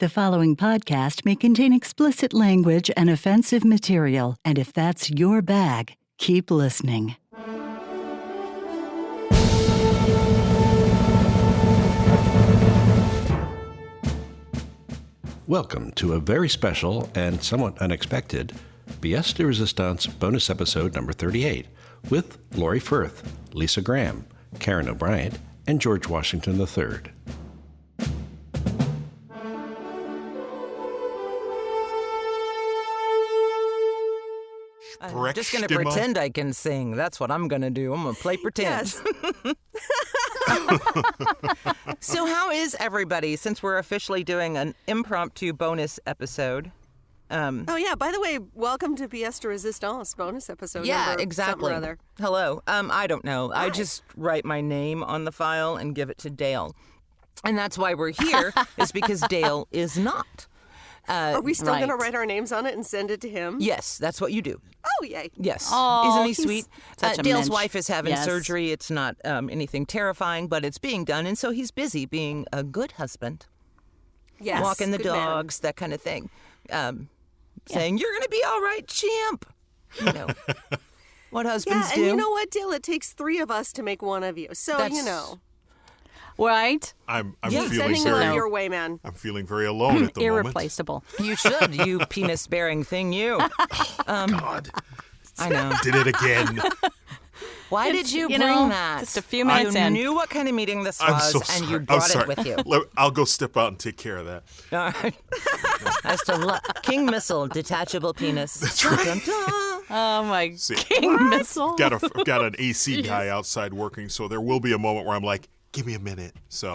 The following podcast may contain explicit language and offensive material, and if that's your bag, keep listening. Welcome to a very special and somewhat unexpected Pièce de Resistance bonus episode number 38 with Lori Firth, Lyssa Graham, Karyn O'Brien, and George Washington III. I'm just going to pretend I can sing. That's what I'm going to do. I'm going to play pretend. Yes. So how is everybody, since we're officially doing an impromptu bonus episode? Oh, yeah. By the way, welcome to Pièce de Resistance bonus episode. Yeah, number exactly. something or other. Hello. I don't know. Hi. I just write my name on the file and give it to Dale. And that's why we're here, is because Dale is not. Are we still right. going to write our names on it and send it to him? Yes, that's what you do. Oh, yay. Yes. Oh, Isn't he he's sweet? such a Dale's mensch. wife is having Yes. surgery. It's not anything terrifying, but it's being done. And so he's busy being a good husband, Yes. walking the good man. dogs, that kind of thing. Saying, you're going to be all right, champ. You know, what husbands Yeah, do. and you know what, Dale? It takes three of us to make one of you. So, That's- you know. Right? I'm Yeah. feeling Sending very love your way, man. I'm feeling very alone at the moment. Irreplaceable. You should, you penis-bearing thing, you. God, I know. did it again. Why did you you bring know, that? just a few minutes you in. knew what kind of meeting this I'm was, so and sorry. you I'm brought sorry. it with you. I'll go step out and take care of that. All right. That's the King Missile, detachable penis. That's right. Oh, my See, king missile. got an AC guy outside working, so there will be a moment where I'm like, give me a minute. So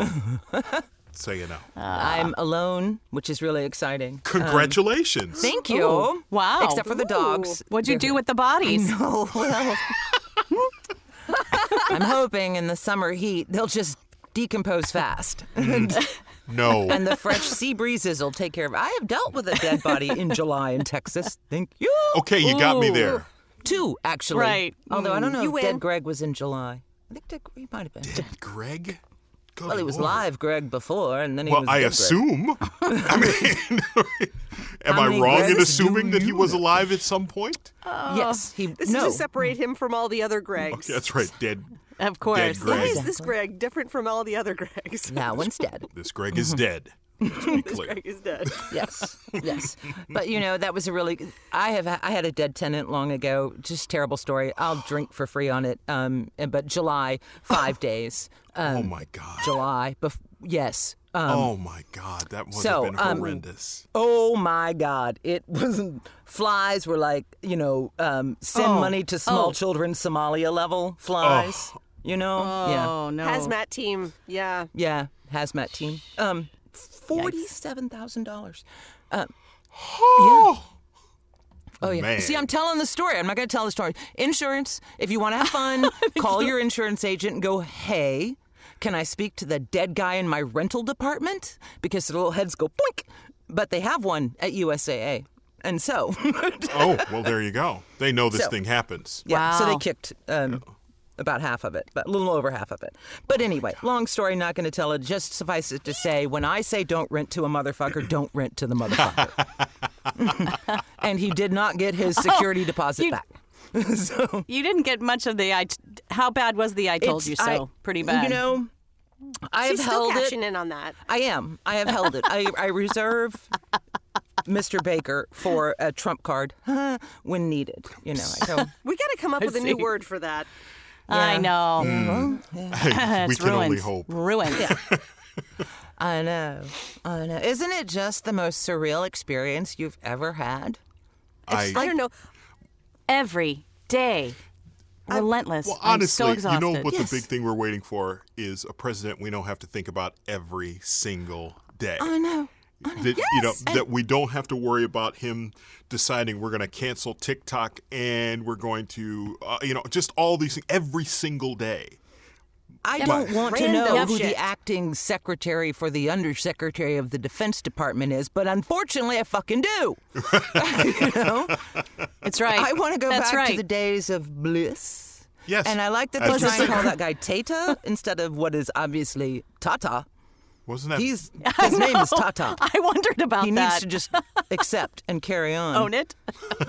you know. I'm alone, which is really exciting. Congratulations. Thank you. Ooh, wow. Except for the dogs. What'd you do with the bodies? Oh, well. I'm hoping in the summer heat they'll just decompose fast. No. And the fresh sea breezes will take care of it. I have dealt with a dead body in July in Texas. Thank you. Okay, you got me there. 2, actually. Right. Although I don't know You if Dead win. Greg was in July. I think he might have been. Did Greg? Good Well, he was Lord. live Greg before, and then he Well, was I Dead Greg. assume. I mean, am How I many wrong in Gregs assuming do that he you was know? alive at some point? Yes. This is to separate him from all the other Gregs. Okay, that's right. Dead. Of course. Dead Greg. Why is this Greg different from all the other Gregs? That one's dead. This Greg is dead. Let's be This clear. Greg is dead. Yes, yes. But that was a really. I had a dead tenant long ago. Just terrible story. I'll drink for free on it. But July, 5 days. Oh my God. July. Yes. Oh my God, that must so, have been horrendous. Oh my God! It wasn't. Flies were like send money to small children Somalia level flies. Yeah. Oh, no. Hazmat team. Yeah. Yeah. Hazmat team. $47,000. Yeah. Oh, yeah. Man. See, I'm telling the story. I'm not going to tell the story. Insurance, if you want to have fun, call your insurance agent and go, hey, can I speak to the dead guy in my rental department? Because the little heads go boink. But they have one at USAA. And so. Oh, well, there you go. They know this So- thing happens. Yeah, so they Wow. kicked about half of it, but a little over half of it. But anyway, long story, not going to tell it. Just suffice it to say, when I say don't rent to a motherfucker, don't rent to the motherfucker. And he did not get his security deposit back. So You didn't get much of the how bad was the I told you so? Pretty bad. I have She's still held it. cashing in on that. I am. I have held it. I reserve Mr. Baker for a trump card when needed. I go. We got to come up with a new see. word for that. I know. We It's can only ruined. hope. Ruined. I know. Isn't it just the most surreal experience you've ever had? I don't know. Every day. Relentless. Well, I'm honestly, so exhausted. you know what Yes. the big thing we're waiting for is a president we don't have to think about every single day. I know. That, that we don't have to worry about him deciding we're going to cancel TikTok and we're going to, just all these things every single day. I don't want to know Random who shit. the acting secretary for the undersecretary of the Defense Department is, but unfortunately, I fucking do. It's right. I want to go That's back right. to the days of bliss. Yes. And I like that As they're we trying to say. call that guy Tata instead of what is obviously Tata. Wasn't that? His name is Tata. I wondered about He that. needs to just accept and carry on. Own it.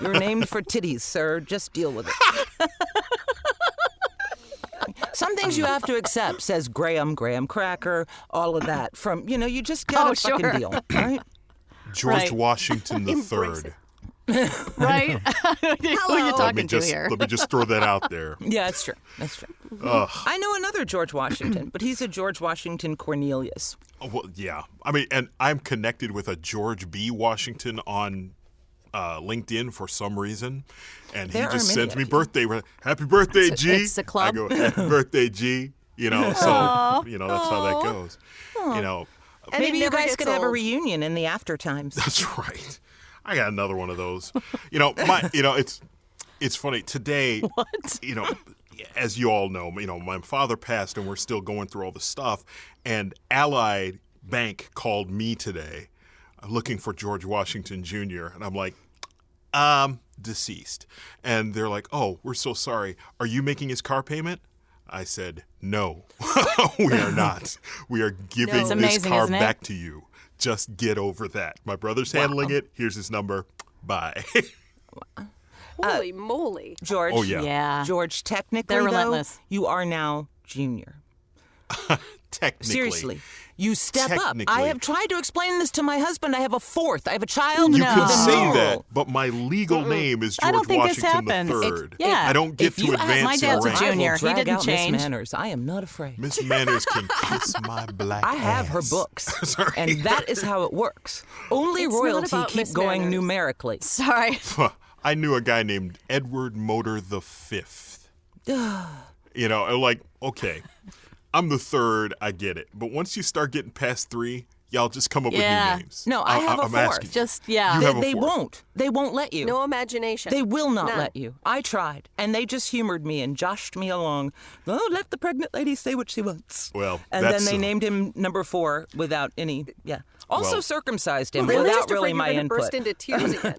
You're named for titties, sir. Just deal with it. Some things you have to accept, says Graham Cracker, all of that. From, you just got to fucking sure. deal, right? George Right. Washington Embrace III. Right? Who are you Hello. talking to here? Let me just throw that out there. Yeah, that's true. That's true. Ugh. I know another George Washington, but he's a George Washington Cornelius. Well, yeah. I mean, and I'm connected with a George B. Washington on LinkedIn for some reason, and There he just are many sends me of you. birthday. Happy birthday, It's a- G. it's a club. I go, happy birthday, G. So that's how that goes. And Maybe it you never guys gets could have a old. reunion in the after times. That's right. I got another one of those. It's funny today. What? As you all know, my father passed, and we're still going through all the stuff. And Allied Bank called me today, looking for George Washington Jr. And I'm like, deceased. And they're like, oh, we're so sorry. Are you making his car payment? I said, no, we are not. We are giving It's this amazing, car isn't it? back to you. Just get over that. My brother's handling it. Here's his number. Bye. Holy moly. George. Oh, yeah. Yeah. George, technically, They're though, relentless. you are now junior. Technically. Seriously. You step up. I Technically. have tried to explain this to my husband. I have a fourth. I have a child. You No. can say No. that, but my legal name is I George don't think this Washington happens. III. Yeah. I don't get If to you ask advance my in dad's a rank. junior. I will He drag didn't out change. Miss Manners. I am not afraid. Miss Manners can kiss my black I have her ass. books, Sorry. and that is how it works. Only It's not royalty about keep Miss going Manners. numerically. Sorry. I knew a guy named Edward Motor the Fifth. Okay, I'm the third, I get it. But once you start getting past 3, y'all just come up Yeah. with new names. No, I have a I'm fourth. asking. Just, yeah. You have a They fourth. won't. They won't let you. No imagination. They will not None. let you. I tried, and they just humored me and joshed me along. Oh, let the pregnant lady say what she wants. Well, and then that's they named him number 4 without any. Yeah. Also Well- circumcised him Really? without Just really afraid my you're gonna input. burst into tears again.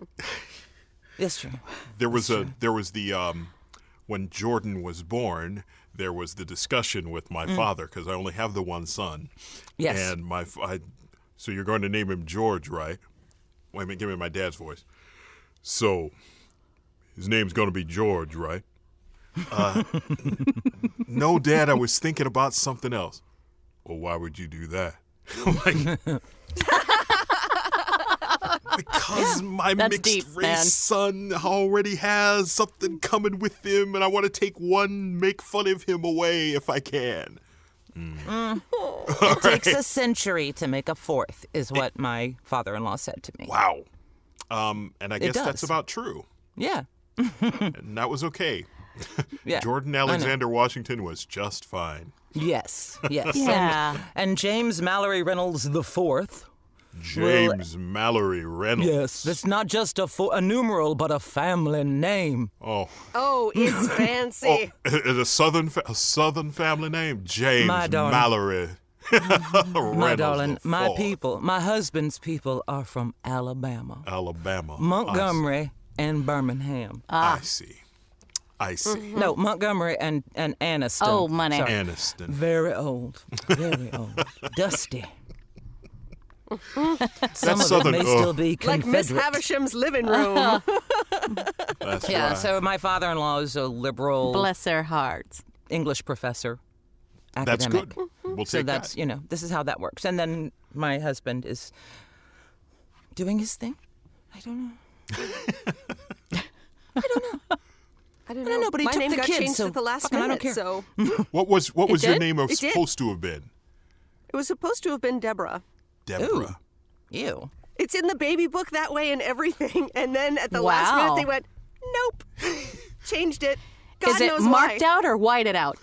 It's true. There was the when Jordan was born, there was the discussion with my father because I only have the one son. Yes. And so you're going to name him George, right? Wait a minute, give me my dad's voice. So his name's going to be George, right? No, Dad, I was thinking about something else. Well, why would you do that? I'm like, because my That's mixed deep, race man. son already has something coming with him, and I want to take one, make fun of him away if I can. It takes a century to make a 4th, is what my father-in-law said to me. Wow. And I guess that's does. about true. Yeah. And that was okay. Yeah. Jordan I know. Alexander Washington was just fine. Yes. Yes. Yeah. And James Mallory Reynolds the 4th. James Mallory Reynolds. Yes. That's not just a numeral, but a family name. Oh, Oh, it's fancy. it's a southern family name. James My darling. Mallory Reynolds. My darling, the my fourth. people, my husband's people are from Alabama, Alabama. Montgomery, and Birmingham. I see. No, Montgomery and Anniston. Oh, money. Sorry. Aniston. Very old. Very old. Dusty. Some That's of southern. it may still be Like Confederate. Miss Havisham's living room. That's Yeah, right. so my father-in-law is a liberal Bless their hearts. English professor. That's Academic. good. We'll So take that's, that. this is how that works. And then my husband is doing his thing. I don't know. I don't know. but he My took name the got kids, changed so at the last fucking I don't minute, care. so What was your did? name It did. supposed to have been? it was supposed to have been Deborah. Deborah. Ew. It's in the baby book that way and everything, and then at the last Wow. minute they went, nope, changed it. God Is it knows marked why. out or whited out?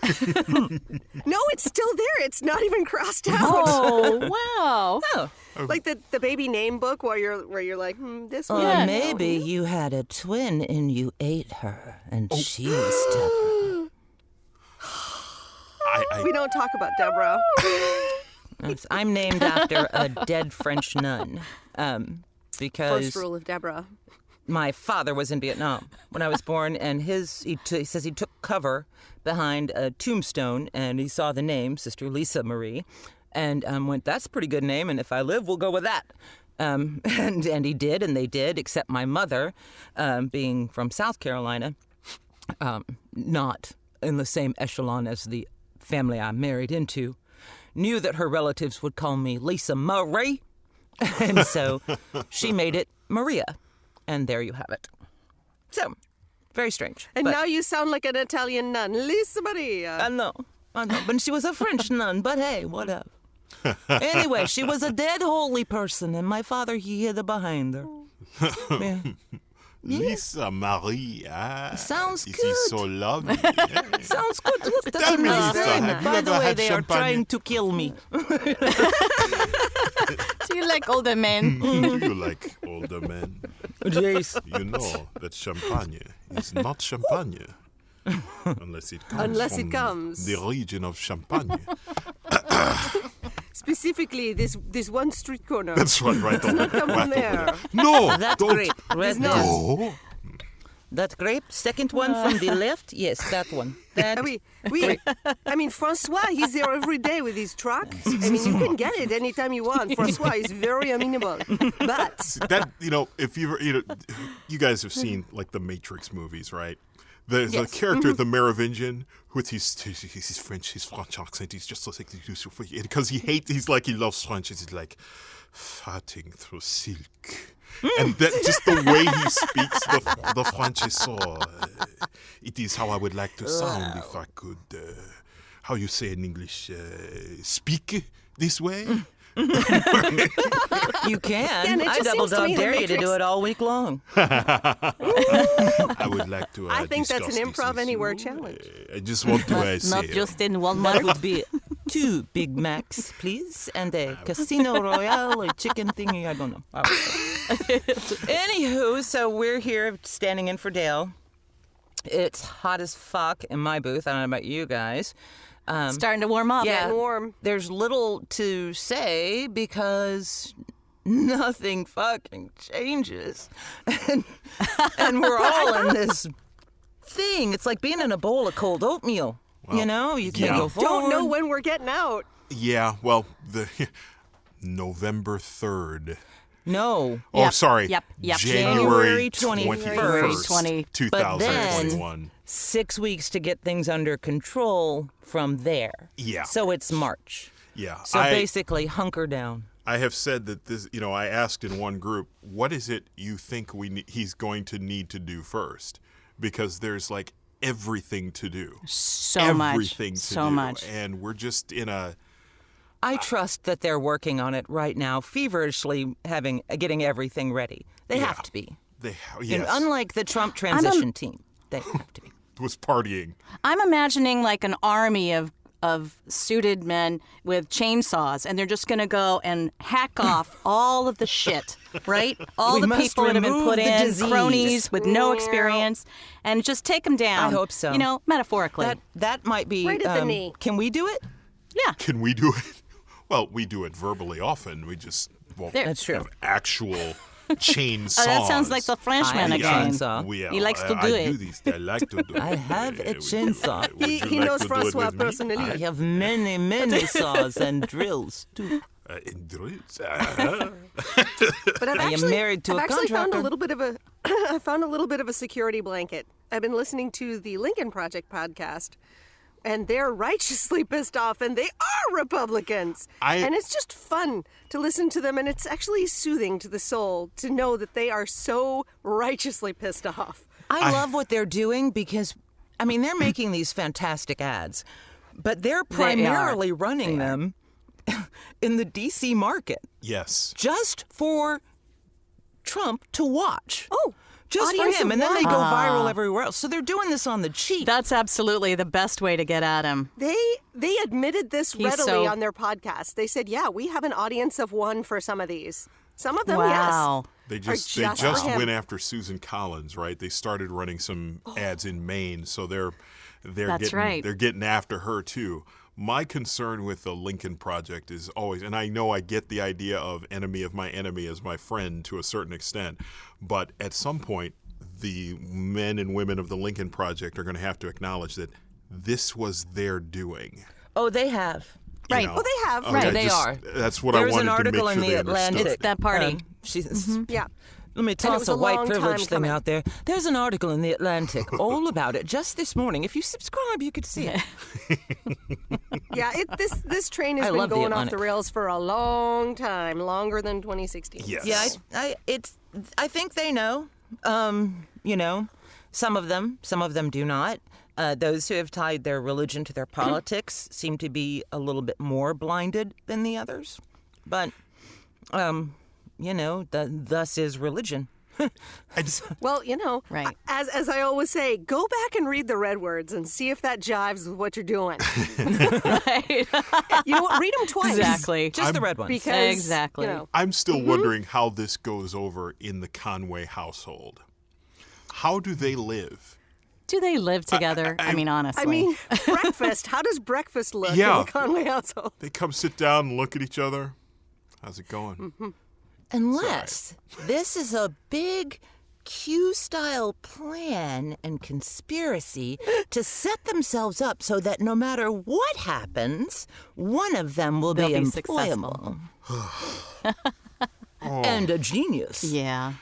No, it's still there. It's not even crossed out. Oh, wow. Oh. Like the baby name book where you're like, this one. Yeah. Maybe you had a twin and you ate her, and she was Deborah. We don't talk about Deborah. I'm named after a dead French nun, because First rule of Deborah. my father was in Vietnam when I was born, and he says he took cover behind a tombstone, and he saw the name Sister Lyssa Marie, and went, that's a pretty good name, and if I live, we'll go with that. And he did, and they did, except my mother, being from South Carolina, not in the same echelon as the family I married into, knew that her relatives would call me Lyssa Marie, and so she made it Maria, and there you have it. So, very strange. And but now you sound like an Italian nun, Lyssa Maria. I know, but she was a French nun, but hey, whatever. Anyway, she was a dead holy person, and my father, he hid behind her. Yeah. Lyssa Maria. Sounds this good. is so lovely. Sounds good. Look, that's Tell a me, nice Lyssa, name. have you By ever the way, had they are champagne? trying to kill me. Do you like older men? Do you like older men? Jace. You know that champagne is not champagne unless it comes from the region of Champagne. Specifically, this one street corner. That's right Come from there. No, That don't. grape, right there. No. That grape, second one from the left. Yes, that one. That. I mean, Francois, he's there every day with his truck. I mean, you can get it anytime you want. Francois is very amenable. But That if you guys have seen like the Matrix movies, right? The character, the Merovingian, with his French accent, he's just like because he loves French. He's like farting through silk, and that just the way he speaks the French is so. It is how I would like to sound if I could. How you say in English? Speak this way. You can. and it I just double seems to dog me the dare you to Matrix- do it all week long. I would like to. I think that's discuss an this Improv with Anywhere you. challenge. I just want to say. Not just in That Walmart. would be 2 Big Macs, please, and a Casino Royale, a chicken thingy. I don't know. Anywho, so we're here standing in for Dale. It's hot as fuck in my booth. I don't know about you guys. Starting to warm up. Yeah, Getting warm. There's little to say because nothing fucking changes, and we're all in this thing. It's like being in a bowl of cold oatmeal. Well, you can't yeah. go forward. Don't know when we're getting out. Yeah, well, the November 3rd. No. Oh, Yep, sorry. yep. January January 21st, 20. 2021. 6 weeks to get things under control from there. Yeah. So it's March. Yeah. So basically, hunker down. I have said that this, I asked in one group, what is it you think he's going to need to do first? Because there's like everything to do. So much. Everything to So do. much. And we're just in a. I trust that they're working on it right now, feverishly getting everything ready. They have to be. Yes. Unlike the Trump transition team, they have to be. Was partying. I'm imagining like an army of suited men with chainsaws, and they're just going to go and hack off all of the shit, right? All We the must people that have been remove put the in, disease. cronies with no experience, and just take them down. I hope so. Metaphorically. That might be. Right at the knee. Can we do it? Yeah. Can we do it? Well, we do it verbally often. We just won't That's true. have actual chainsaws. Oh, that sounds like the Frenchman I again. chainsaw. He likes to do I it. do this. I like to do it. I have a Would you chainsaw. would He you like knows to do it Francois with me? personally. I have many, many saws and drills too. In drills. But I am married to I've a actually found contractor. a little bit of a I found a little bit of a security blanket. I've been listening to the Lincoln Project podcast, and they're righteously pissed off, and they are Republicans. And it's just fun to listen to them, and it's actually soothing to the soul to know that they are so righteously pissed off. I love what they're doing because, they're making these fantastic ads, but they're primarily running them in the D.C. market Yes. just for Trump to watch. Oh, just for audience him, of and then one. they go viral everywhere else. So they're doing this on the cheap. That's absolutely the best way to get at him. They admitted this He's readily so- on their podcast. They said, "Yeah, we have an audience of one for some of these. Some of them, Wow. They Are just just for him. went after Susan Collins, right? They started running some ads in Maine, so they're That's getting right. they're getting after her too. My concern with the Lincoln Project is always, and I know I get the idea of enemy of my enemy as my friend to a certain extent, but at some point, the men and women of the Lincoln Project are going to have to acknowledge that this was their doing. Oh, they have. Right. Well, they have. Right, they are. That's what There's I wanted an article to make in sure the they Atlantic. understood. It's that party. Yeah. Let me it toss was a a white long privilege time thing coming. out there. There's an article in the Atlantic all about it just this morning. If you subscribe, you could see it. Yeah, this train has I been love the going off Atlantic. the rails for a long time, longer than 2016. Yes. Yeah, I think they know. You know, some of them do not. Those who have tied their religion to their politics seem to be a little bit more blinded than the others. But, you know, thus is religion. Well, you know, Right. as I always say, go back and read the red words and see if that jives with what you're doing. Right. You know what? Read them twice. Exactly. Just the red ones. Because, Exactly. you know, I'm still wondering how this goes over in the Conway household. How do they live? Do they live together? I mean, honestly. I mean, breakfast. How does breakfast look Yeah. in the Conway household? They come sit down and look at each other. How's it going? Unless this is a big Q-style plan and conspiracy to set themselves up so that no matter what happens, one of them will They'll be be employable. And a genius. yeah.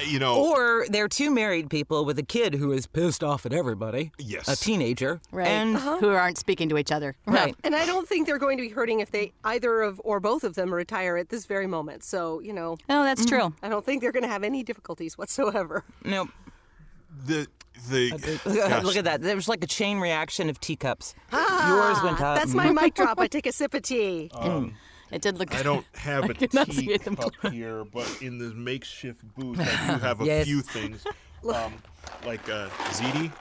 You know, Or they're two married people with a kid who is pissed off at everybody. Yes. A teenager. Right. And Who aren't speaking to each other. right. And I don't think they're going to be hurting if they either of or both of them retire at this very moment. So, you know, No, that's true. I don't think they're going to have any difficulties whatsoever. Nope. the Look at that. There was like a chain reaction of teacups. Yours went up. That's my mic drop. I take a sip of tea. It did look I don't have a could not see it in teacup here, but in the makeshift booth, I do have a Yes. few things, like ziti.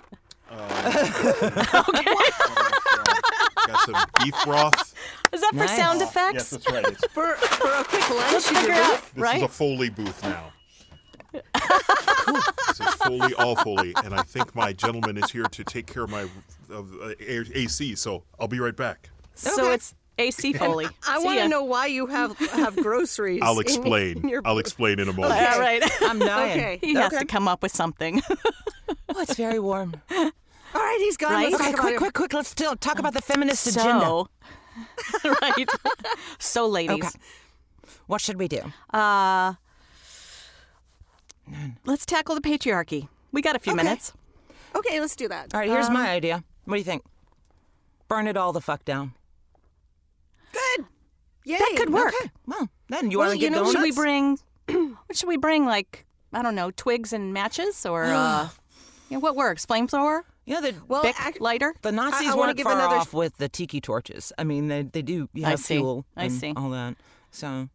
Got some beef broth. Is that for Nice. sound Yes, effects? that's right. It's, For a quick lunch, you Figure could out, this is a right? Foley booth now. This is Foley, all Foley, and I think my gentleman is here to take care of my AC. So I'll be right back. So Okay. it's AC Foley. I See want ya. to know why you have groceries. I'll in explain. your I'll booth. explain in a moment. All right. I'm dying. Okay. He has to come up with something. Oh, it's very warm. All right, he's gone. Right? Let's Okay, talk about quick. Let's still talk about the feminist agenda. So, right. So, ladies, Okay. What should we do? let's tackle the patriarchy. We got a few minutes. Okay, let's do that. All right, here's my idea. What do you think? Burn it all the fuck down. Good. Yay. That could work. Okay. Well, then you Well, want to you get know, donuts? Should we bring? What should we bring? Like, I don't know, twigs and matches, or what works? Flamethrower, Yeah, Well, Bic ac- lighter. the Nazis I wanna weren't give far another off with the tiki torches. I mean, they do I have see. fuel I and see. all that. So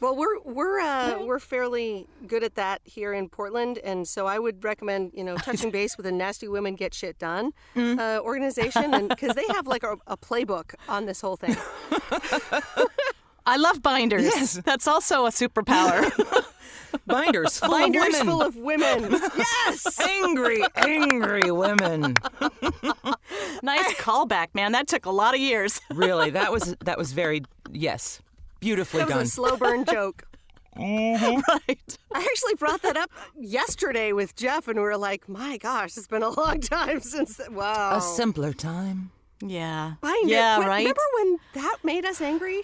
well, we're fairly good at that here in Portland, and so I would recommend touching base with a Nasty Women Get Shit Done organization, and because they have like a playbook on this whole thing. I love binders. Yes. That's also a superpower. binders full Binders of women. full of women. Yes. angry women. Nice callback, man. That took a lot of years. Really, that was very beautifully That was done. a slow burn joke. Right. I actually brought that up yesterday with Jeff, and we were like, "My gosh, it's been a long time since." Wow. A simpler time. Yeah. Binder. Yeah, When- right? Remember when that made us angry?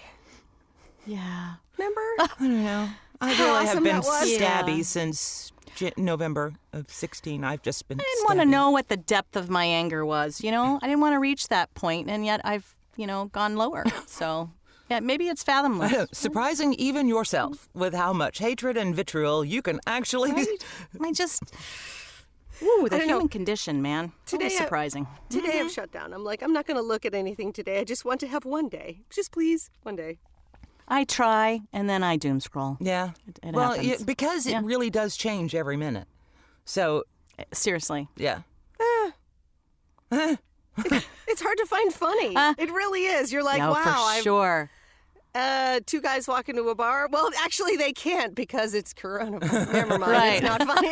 Yeah. Remember? I don't know. I How really have awesome been that was. stabby Yeah. since November of 16. I've just been I didn't want to stabby. know what the depth of my anger was, I didn't want to reach that point, and yet I've, gone lower. So, yeah, maybe it's fathomless. Surprising even yourself with how much hatred and vitriol you can actually. I just, the don't know. human condition, man. Today Always surprising. Today I've shut down. I'm like, I'm not going to look at anything today. I just want to have one day. Just please, one day. I try, and then I doom scroll. Yeah. It well, happens. because it really does change every minute. So, Seriously. yeah. It's hard to find funny. It really is. You're like, No, wow, for sure. two guys walk into a bar. Well, actually, they can't because it's coronavirus. Never mind. Right. It's not funny.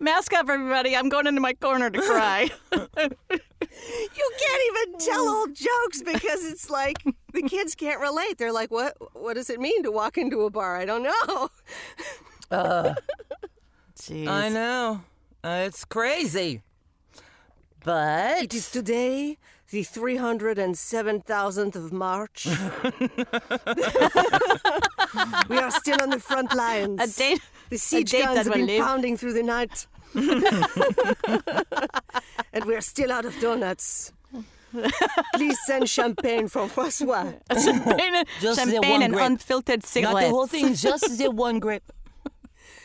Mask up, everybody. I'm going into my corner to cry. You can't even tell old jokes because it's like the kids can't relate. They're like, what does it mean to walk into a bar? I don't know. Jeez. I know. It's crazy. But It is today the 307,000th of March. We are still on the front lines. A date. The siege date guns that have will been live. pounding through the night. And we are still out of donuts. Please send champagne for François. Champagne and unfiltered cigarettes. Not the whole thing, just the one grape.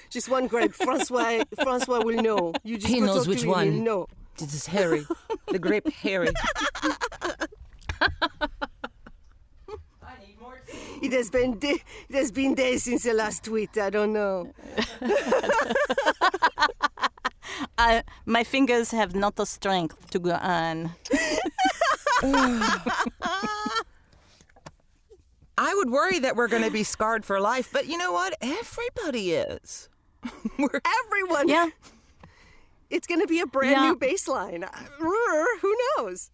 Just one grape. Francois will know. You just He go knows talk which to him, one. he'll know. This is Harry. The grape Harry. It has been days since the last tweet. I don't know. My fingers have not the strength to go on. I would worry that we're going to be scarred for life, but you know what? Everybody is. Everyone. Yeah. It's going to be a brand new baseline. Who knows?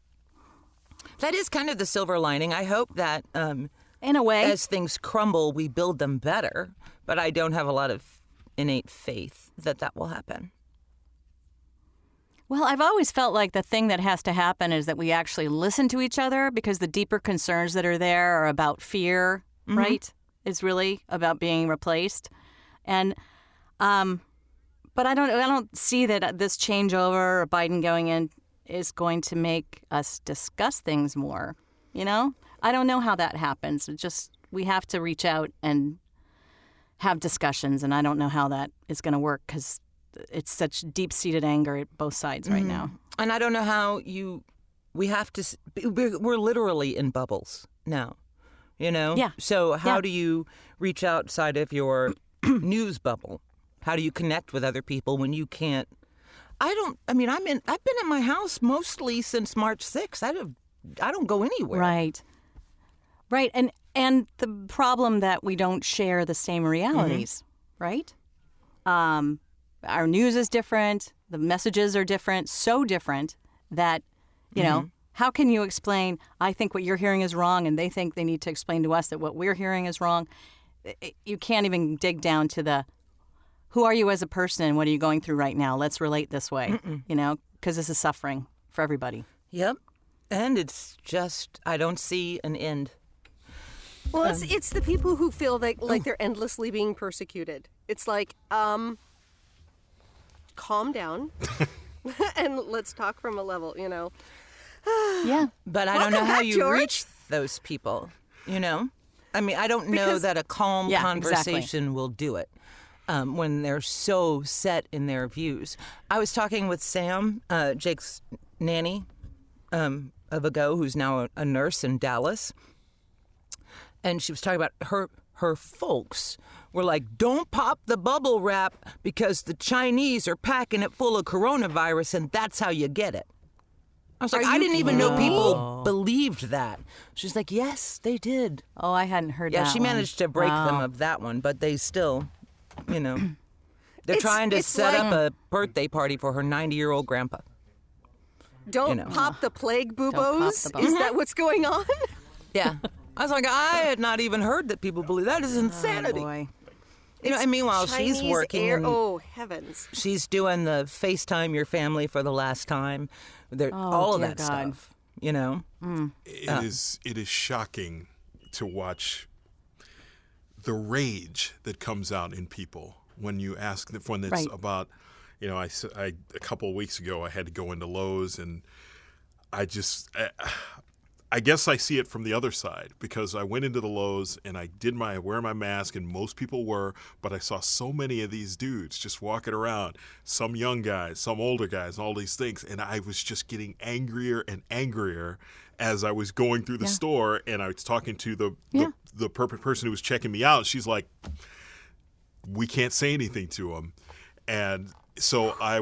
That is kind of the silver lining. I hope that In a way. as things crumble, we build them better, but I don't have a lot of innate faith that that will happen. Well, I've always felt like the thing that has to happen is that we actually listen to each other, because the deeper concerns that are there are about fear, right? It's really about being replaced. And but I don't see that this changeover or Biden going in is going to make us discuss things more, you know? I don't know how that happens. It just, we have to reach out and have discussions, and I don't know how that is going to work, because it's such deep-seated anger at both sides right now. And I don't know how we have to, we're literally in bubbles now, you know? Yeah. So how do you reach outside of your news bubble? How do you connect with other people when you can't? I've been in my house mostly since March 6th. I don't go anywhere. Right. Right. And the problem that we don't share the same realities, right? Our news is different. The messages are different, so different that, you know, how can you explain, I think what you're hearing is wrong, and they think they need to explain to us that what we're hearing is wrong? You can't even dig down to the, who are you as a person and what are you going through right now? Let's relate this way, you know, because this is suffering for everybody. Yep. And it's just, I don't see an end. Well, it's the people who feel like they're endlessly being persecuted. It's like, calm down and let's talk from a level, you know. Yeah. But I don't know how back, you George. reach those people, you know? I mean, I don't know that a calm conversation will do it when they're so set in their views. I was talking with Sam, Jake's nanny of ago, who's now a nurse in Dallas. And she was talking about her folks were like, don't pop the bubble wrap because the Chinese are packing it full of coronavirus and that's how you get it. I was like, I didn't even know people believed that. She's like, yes, they did. Oh, I hadn't heard that. Yeah, she managed to break them of that one, but they still, you know, they're trying to set up a birthday party for her 90-year-old grandpa. Don't pop the plague pop boobos. the bubble. Is that what's going on? Yeah. I was like, I had not even heard that people believe that. Is insanity. Oh, boy. You know, and meanwhile, Chinese she's working. air. And Oh, heavens. she's doing the FaceTime your family for the last time. All of dear that God. stuff. You know. It is shocking to watch the rage that comes out in people when you ask them, when it's Right. about, you know, a couple of weeks ago I had to go into Lowe's and I guess I see it from the other side because I went into the Lowe's and I did wear my mask and most people were, but I saw so many of these dudes just walking around, some young guys, some older guys, all these things. And I was just getting angrier and angrier as I was going through the store and I was talking to the person who was checking me out. She's like, we can't say anything to him. And so I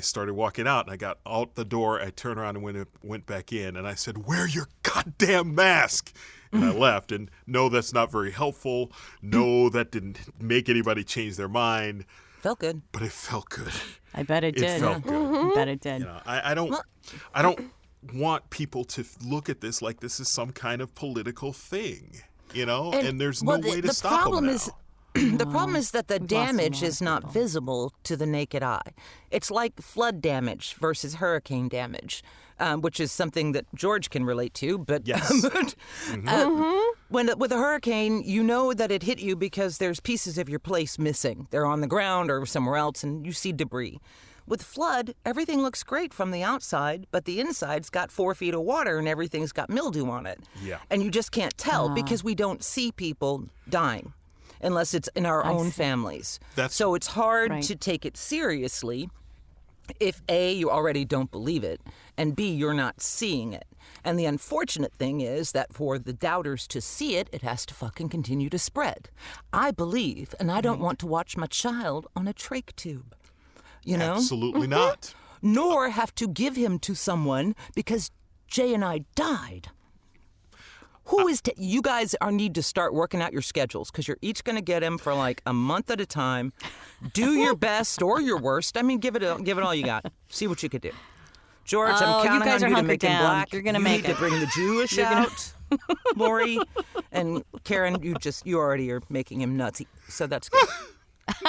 started walking out, and I got out the door. I turned around and went back in, and I said, wear your goddamn mask. And I left. And no, that's not very helpful. No, that didn't make anybody change their mind. Felt good. But it felt good. I bet it did. It felt good. I bet it did. You know, I don't want people to look at this like this is some kind of political thing, you know? And there's no way to stop them now. The problem is that the damage is not visible to the naked eye. It's like flood damage versus hurricane damage, which is something that George can relate to. But yes. With a hurricane, you know that it hit you because there's pieces of your place missing. They're on the ground or somewhere else, and you see debris. With flood, everything looks great from the outside, but the inside's got 4 feet of water and everything's got mildew on it. Yeah. And you just can't tell because we don't see people dying unless it's in our own families. So it's hard to take it seriously if A, you already don't believe it, and B, you're not seeing it. And the unfortunate thing is that for the doubters to see it, it has to fucking continue to spread. I believe, and I don't want to watch my child on a trach tube. You know? Absolutely not. Nor have to give him to someone because Jay and I died. Who is you guys need to start working out your schedules because you're each going to get him for like a month at a time. Do your best or your worst. I mean, give it all you got. See what you could do. George, I'm counting on you to make him black. You're going to make it. To bring the Jewish out. Lori and Karyn, you already are making him nutsy. So that's good.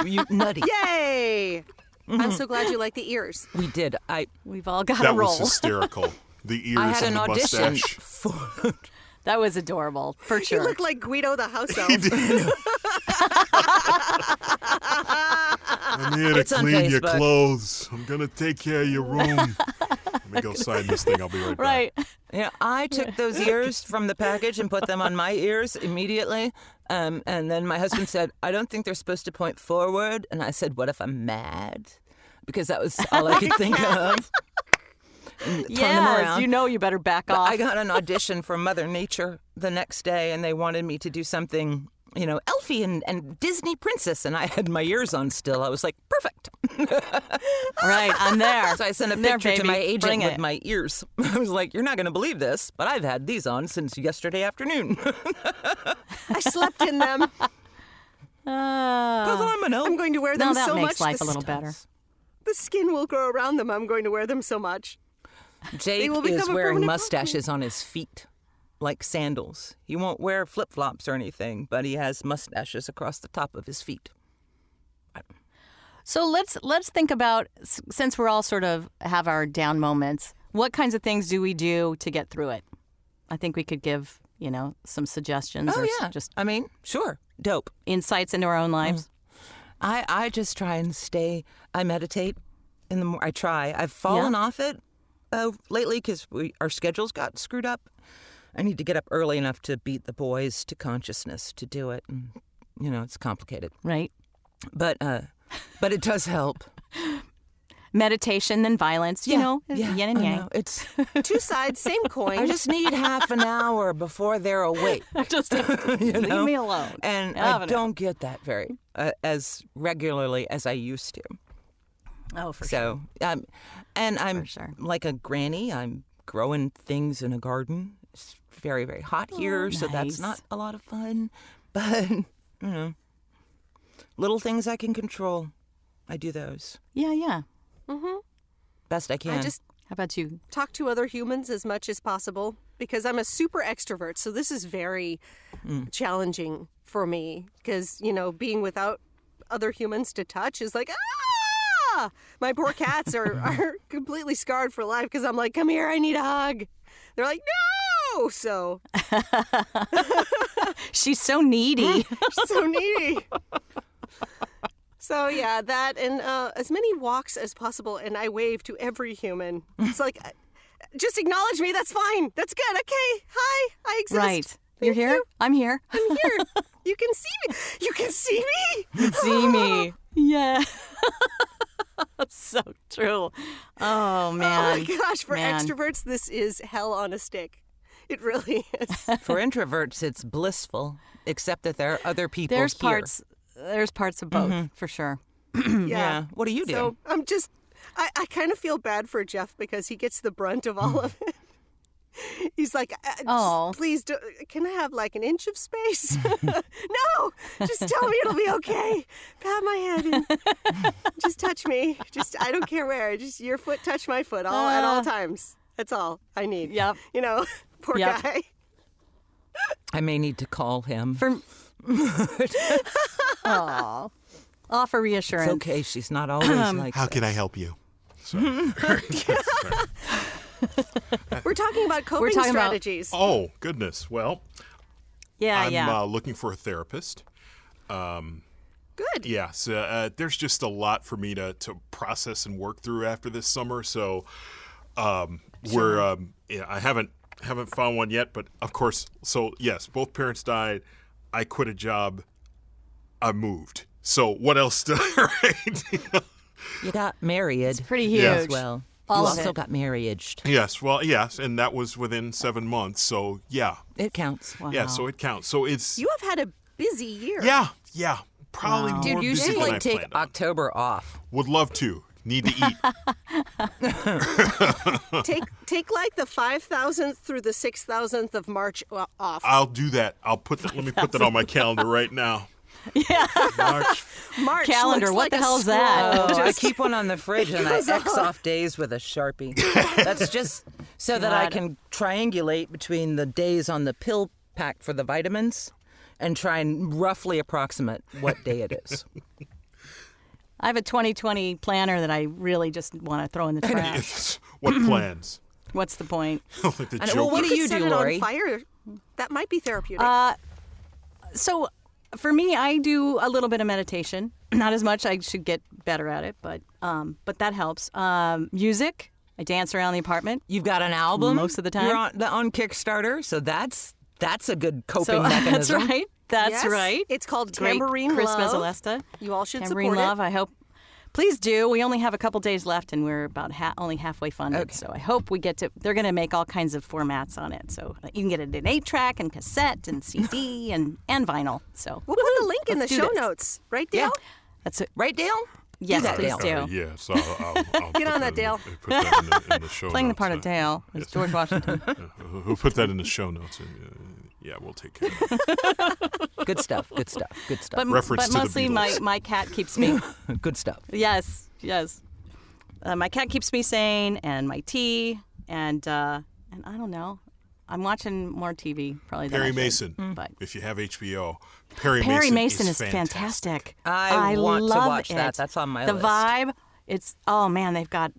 You nutty. Yay! I'm so glad you like the ears. We did. We've all got a roll. That was hysterical. The ears I had and an the audition mustache. for... That was adorable, for sure. You look like Guido the house elf. I'm here to clean your clothes. I'm going to take care of your room. Let me go sign this thing. I'll be right back. Right. Yeah, I took those ears from the package and put them on my ears immediately. And then my husband said, I don't think they're supposed to point forward. And I said, what if I'm mad? Because that was all I could think of. Yes, you know you better back off. I got an audition for Mother Nature the next day, and they wanted me to do something, Elfie and Disney princess, and I had my ears on still. I was like, perfect. Right, I'm there. So I sent a picture to my agent with my ears. I was like, you're not going to believe this, but I've had these on since yesterday afternoon. I slept in them. Because I'm an elf. I'm going to wear them that so much. makes life a little better. The skin will grow around them. I'm going to wear them so much. Jake is wearing mustaches on his feet, like sandals. He won't wear flip-flops or anything, but he has mustaches across the top of his feet. So let's think about, since we're all sort of have our down moments, what kinds of things do we do to get through it? I think we could give, some suggestions. Oh, yeah. Sure. Dope. Insights into our own lives. I just try and I meditate in the morning. I try. I've fallen off it lately because our schedules got screwed up. I need to get up early enough to beat the boys to consciousness to do it. And, it's complicated. Right. But it does help. Meditation, then violence, yin and yang. It's two sides, same coin. I just need half an hour before they're awake. Just leave me alone. And I don't get that very as regularly as I used to. Oh, for sure. So, and I'm like a granny. I'm growing things in a garden. It's very, very hot here, so that's not a lot of fun. But, little things I can control. I do those. Yeah. Mm-hmm. Best I can. How about you? Talk to other humans as much as possible because I'm a super extrovert, so this is very challenging for me because, being without other humans to touch is like, my poor cats are completely scarred for life because I'm like, come here, I need a hug. They're like, no! So. She's so needy. She's so needy. So, yeah, that and as many walks as possible, and I wave to every human. It's like, just acknowledge me, that's fine. That's good, okay, hi, I exist. Right. You're here? I'm here. I'm here. You can see me. You can see me? You can see me. Yeah. That's so true. Oh, man. Oh, my gosh, for extroverts, this is hell on a stick. It really is. For introverts, it's blissful, except that there are other people There's here. There's parts of both, for sure. Yeah. What do you do? So I'm just, I kind of feel bad for Jeff because he gets the brunt of all of it. He's like, please, can I have like an inch of space? No, just tell me it'll be okay. Pat my head and just touch me. I don't care where. Just your foot touch my foot at all times. That's all I need. Yep. Poor guy. I may need to call him. Aw. Offer reassurance. It's okay. She's not always like How can I help you? Sorry. Yes, sorry. We're talking about coping strategies. Oh, goodness. Well, I'm looking for a therapist. Good. Yeah, so there's just a lot for me to process and work through after this summer. So I haven't found one yet, but of course. So yes, both parents died. I quit a job. I moved. So what else did I write? You got married. It's pretty huge. Yeah. As well. All you of also it. got married. Yes, well, yes, and that was within 7 months. So yeah, It counts. Wow. yeah, so it counts. So it's You have had a busy year. yeah, probably more Dude, you busy should than I like take planned on. October off. Would love to. Need to eat. Take like the 5,000th through the 6,000th of March off. I'll do that. Let me put that on my calendar right now. Yeah. March Calendar, looks what like the a hell's that? scroll. Oh, I keep one on the fridge and I X off days with a Sharpie. That's just so that I God. can triangulate between the days on the pill pack for the vitamins and try and roughly approximate what day it is. I have a 2020 planner that I really just want to throw in the trash. What plans? What's the point? Like the I know, well, joke. what do you Set do, it Lori? on fire. That might be therapeutic. So for me, I do a little bit of meditation. Not as much. I should get better at it, but that helps. Music. I dance around the apartment. You've got an album Most of the time. You're on Kickstarter, so that's a good coping So that's mechanism. right. That's Yes, right. It's called Great Tambourine Chris Love. Mezzalesta. You all should Tambourine support Love. it. I hope. Please do. We only have a couple days left, and we're about only halfway funded. Okay. So I hope we get to. They're going to make all kinds of formats on it, so you can get it in 8-track and cassette and CD and vinyl. So We'll put the link in the Let's do show this. notes. Right, Dale? that's it. Right, Dale? Yes, that, please Dale. do. Yes, I'll Get on that, Dale. Put that in the show Playing the notes. part of Dale is George Washington. We'll put that in the show notes. Yeah, we'll take care of it. Good stuff. Good stuff. Good stuff. But, Reference but to the mostly Beatles. my cat keeps me. Good stuff. Yes. My cat keeps me sane, and my tea, and I don't know. I'm watching more TV probably than I Perry should, Mason. but If you have HBO, Perry Mason is is fantastic. I want to love watch that. it. That's on my the list. vibe. It's they've got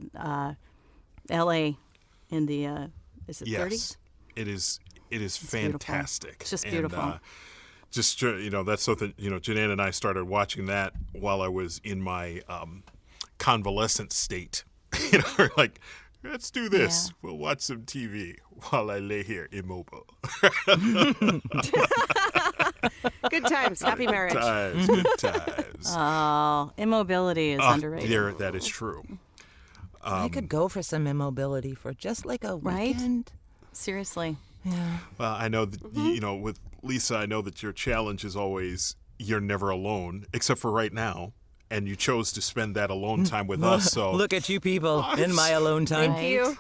L.A. in the is it 30s? Yes, it is. It is beautiful. fantastic. It's just And, beautiful. that's something. Janine and I started watching that while I was in my convalescent state. We're like, let's do this. Yeah. We'll watch some TV while I lay here immobile. Good times. Happy marriage. Good times. Oh, immobility is underrated. That is true. I could go for some immobility for just like a Right? weekend. Seriously. Well, I know that with Lyssa, I know that your challenge is always you're never alone, except for right now, and you chose to spend that alone time with us. So Look at you people in my alone time. Thank you.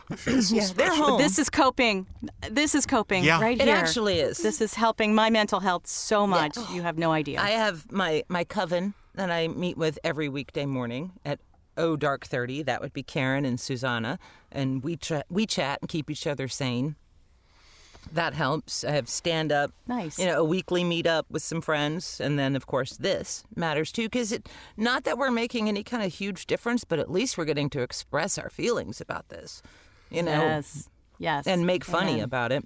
Yeah, they're home. This is coping. Yeah. right It here. actually is. This is helping my mental health so much. You have no idea. I have my coven that I meet with every weekday morning at dark 30. That would be Karyn and Susanna, and we chat and keep each other sane. That helps. I have stand-up, Nice. a weekly meet-up with some friends. And then, of course, this matters, too, because not that we're making any kind of huge difference, but at least we're getting to express our feelings about this, Yes. and make funny Amen. about it.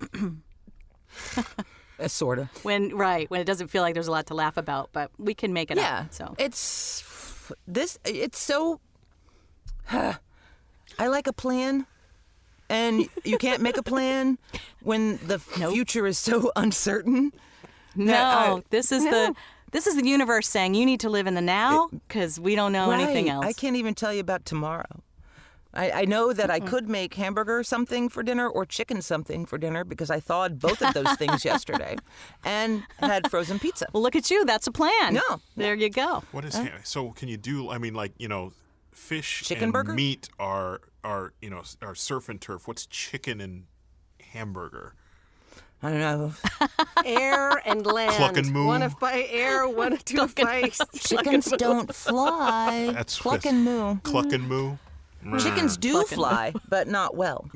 Sort of. when it doesn't feel like there's a lot to laugh about, but we can make it Yeah. up. So It's so... I like a plan. And you can't make a plan when the future is so uncertain. no, this is the universe saying you need to live in the now because we don't know anything Right. else. I can't even tell you about tomorrow. I know that I could make hamburger something for dinner or chicken something for dinner because I thawed both of those things yesterday and had frozen pizza. Well, look at you. That's a plan. No. There you go. what is so? Can you do? I mean, fish Chicken and burger? meat are surf and turf. What's chicken and hamburger? I don't know. Air and land. Cluck and moo. One if by air, one if two if by... Chickens don't fly. That's Cluck and moo. Cluck and moo. Chickens do fly, but not well.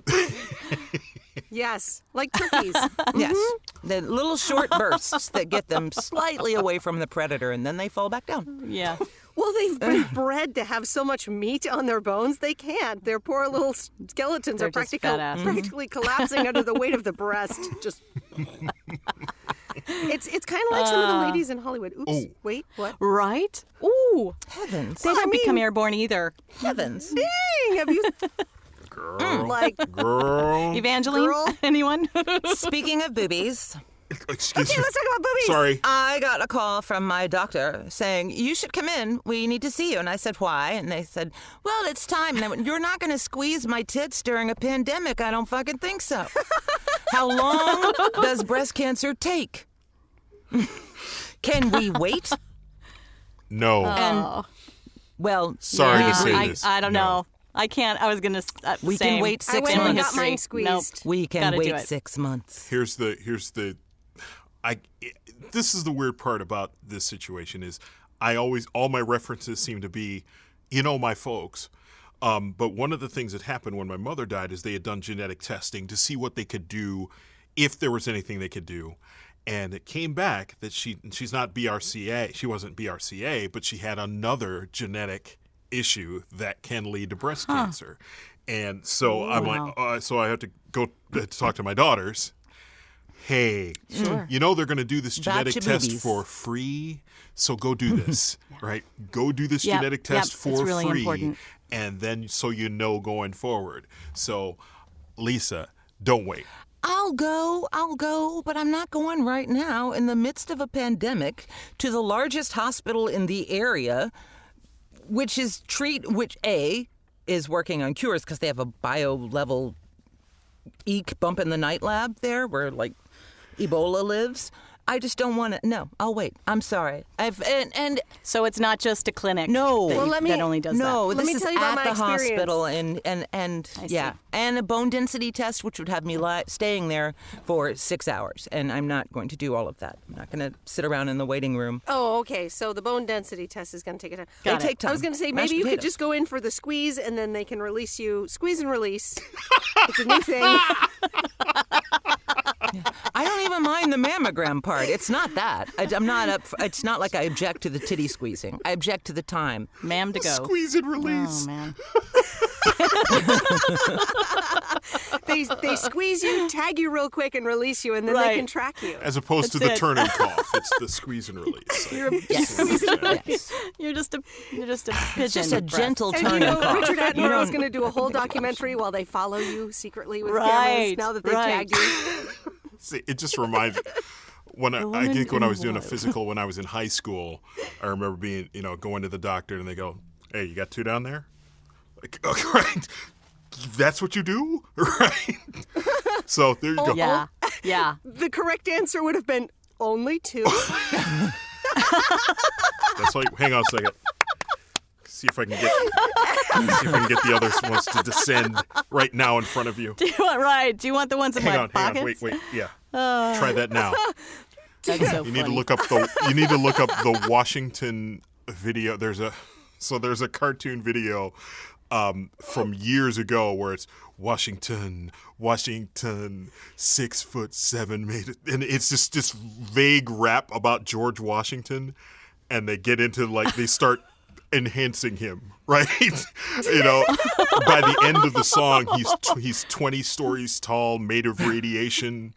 Yes, like turkeys. Yes. The little short bursts that get them slightly away from the predator, and then they fall back down. Yeah. Well, they've been bred to have so much meat on their bones, they can't. Their poor little skeletons They're are just fat-ass. practically collapsing under the weight of the breast. Just. It's kind of like some of the ladies in Hollywood. Oops, wait, what? Right? Ooh. Heavens. They don't become airborne either. Heavens. Dang, have you... Girl. Girl. Evangeline? Girl? Anyone? Speaking of boobies, Excuse Okay, me. let's talk about boobies. Sorry. I got a call from my doctor saying, you should come in. We need to see you. And I said, why? And they said, well, it's time. And I went, you're not going to squeeze my tits during a pandemic. I don't fucking think so. How long does breast cancer take? Can we wait? No. And, well, Sorry to Yeah, say this. I don't know. I can't. I was going to We can wait 6 I went and months. got mine Nope. squeezed. We can Gotta do wait it. 6 months. Here's the this is the weird part about this situation is all my references seem to be, my folks. But one of the things that happened when my mother died is they had done genetic testing to see what they could do, if there was anything they could do. And it came back that she's not BRCA. She wasn't BRCA, but she had another genetic issue that can lead to breast cancer. And so I'm like, so I have to go to talk to my daughters. Hey, Sure. they're going to do this genetic Gotcha test boobies. for free, so go do this, right? Go do this Yep, genetic test yep, for it's really free, important. and then so going forward. So, Lyssa, don't wait. I'll go, but I'm not going right now in the midst of a pandemic to the largest hospital in the area, which is is working on cures because they have a bio-level bump in the night lab there where like Ebola lives. I just don't want to. No, I'll wait. I'm sorry. So it's not just a clinic. No. that, Well, that only does that. No, Let this me is tell you about at my the experience. hospital and a bone density test, which would have me staying there for 6 hours, and I'm not going to do all of that. I'm not going to sit around in the waiting room. Oh, okay. So the bone density test is going to take a time. They take time. I was going to say Mashed maybe you could potatoes. just go in for the squeeze and then they can release you. Squeeze and release. It's a new thing. I don't even mind the mammogram part. It's not that. I'm not up. It's not like I object to the titty squeezing. I object to the time. Ma'am to go. Squeeze and release. Oh, man. They squeeze you, tag you real quick, and release you, and then they Right. can track you. As opposed to That's the it. turn and cough, it's the squeeze and release. Yes. You're just a pigeon. It's just a breast. gentle And turn and cough. Richard You Attenborough is don't- going to do a whole documentary while they follow you secretly with cameras Right, now that they've right. tagged you. See, it just reminds me. When I think when I was doing a physical when I was in high school, I remember being, going to the doctor and they go, "Hey, you got 2 down there?" Like, oh, right. That's what you do? Right? So there you go. Yeah. Yeah. The correct answer would have been only 2. That's all. Hang on a second. See if I can get the other ones to descend right now in front of you. Do you want the ones in Hang my on. pockets? Wait. Yeah. Try that now. That's so You need to funny. look up the Washington video. There's a cartoon video from years ago where it's Washington, 6'7" made it, and it's just this vague rap about George Washington, and they get into they start enhancing him, right? By the end of the song, he's 20 stories tall, made of radiation.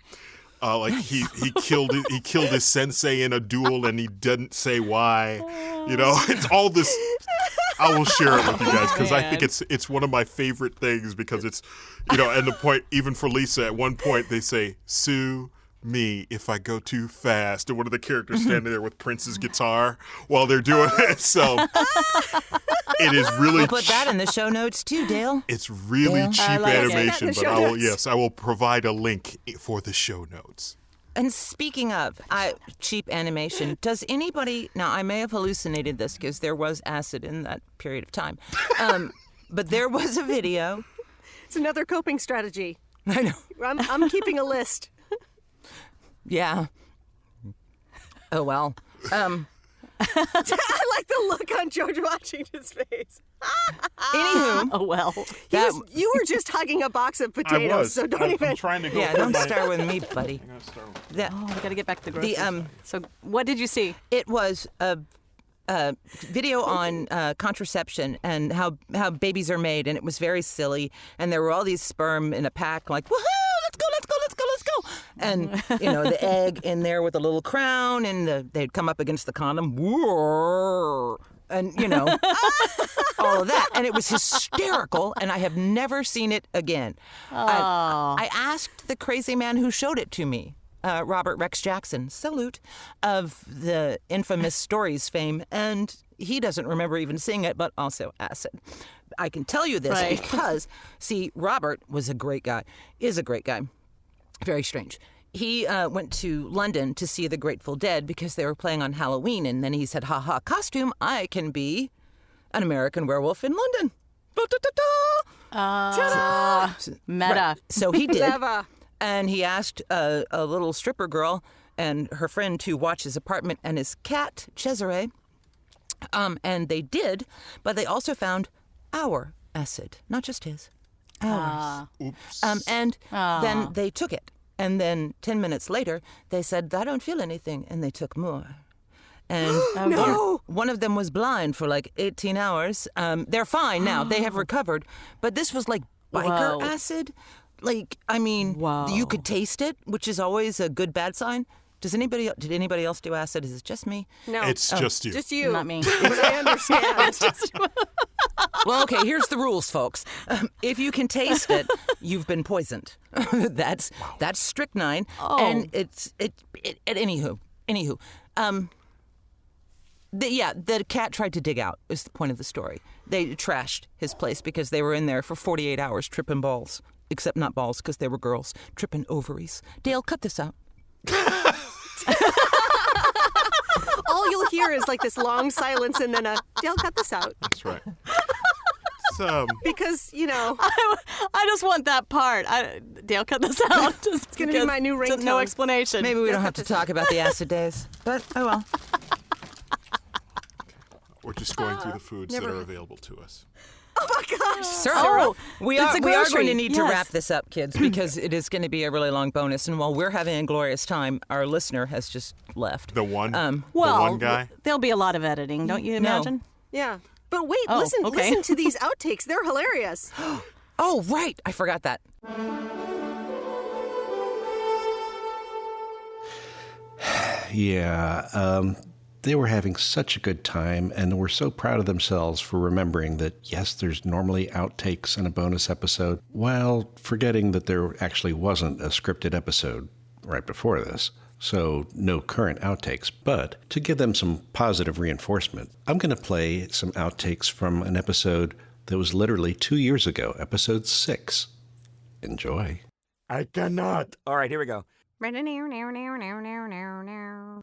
He killed his sensei in a duel and he didn't say why. It's all this. I will share it with you guys because I think it's one of my favorite things because it's, and the point, even for Lyssa, at one point they say, "Sue me if I go too fast," and one of the characters standing there with Prince's guitar while they're doing it. So it is really. We'll put that in the show notes too, Dale. It's really Yeah. cheap I like it. animation, Put that but in the show notes. I will provide a link for the show notes. And speaking of cheap animation, does anybody, now I may have hallucinated this because there was acid in that period of time, but there was a video. It's another coping strategy. I know. I'm keeping a list. Yeah. Oh, well. I like the look on George Washington's face. Anywho. Oh, well. You were just hugging a box of potatoes, so don't even. I'm trying to go. Yeah, don't start with me, buddy. Oh, we got to get back to the grocery. So what did you see? It was a video on contraception and how babies are made, and it was very silly. And there were all these sperm in a pack, like, woohoo, let's go. And, the egg in there with a little crown, and they'd come up against the condom. Whoa. And, all of that. And it was hysterical, and I have never seen it again. I asked the crazy man who showed it to me, Robert Rex Jackson, salute, of the infamous Stories fame, and he doesn't remember even seeing it, but also acid. I can tell you this because, see, Robert was a great guy, is a great guy. Very strange. He went to London to see the Grateful Dead because they were playing on Halloween, and then he said, ha, costume, I can be an American werewolf in London. Ta-da! Meta. Right. So he did. Clever. And he asked a little stripper girl and her friend to watch his apartment and his cat, Cesare. And they did, but they also found our acid, not just his. Ours. Oops. And then they took it. And then 10 minutes later, they said, I don't feel anything. And they took more. And No! one of them was blind for like 18 hours. They're fine now. They have recovered. But this was like biker acid. Like, I mean, you could taste it, which is always a good, bad sign. Did anybody else do acid? Is it just me? No. It's just you. Just you. Not me. But I understand. Well, okay, here's the rules, folks. If you can taste it, you've been poisoned. That's strychnine. Oh. And anywho. The cat tried to dig out, is the point of the story. They trashed his place because they were in there for 48 hours tripping balls. Except not balls, because they were girls. Tripping ovaries. Dale, cut this out. All you'll hear is like this long silence and then Dale, cut this out. That's right. Because, I just want that part. Dale, cut this out. It's going to be my new ringtone. No explanation. Maybe we don't have to talk about the acid days. But, oh well. We're just going through the foods that are available to us. Oh my gosh. Sir, we are going to need to Yes. wrap this up, kids, because it is going to be a really long bonus. And while we're having a glorious time, our listener has just left. The one? Well, the one guy? There'll be a lot of editing, don't you imagine? Yeah. But wait, Oh, listen okay. to these outtakes. They're hilarious. Oh, right. I forgot that. Yeah, they were having such a good time and were so proud of themselves for remembering that, yes, there's normally outtakes in a bonus episode, while forgetting that there actually wasn't a scripted episode right before this. So no current outtakes. But to give them some positive reinforcement, I'm going to play some outtakes from an episode that was literally 2 years ago, episode 6. Enjoy. I cannot. All right, here we go.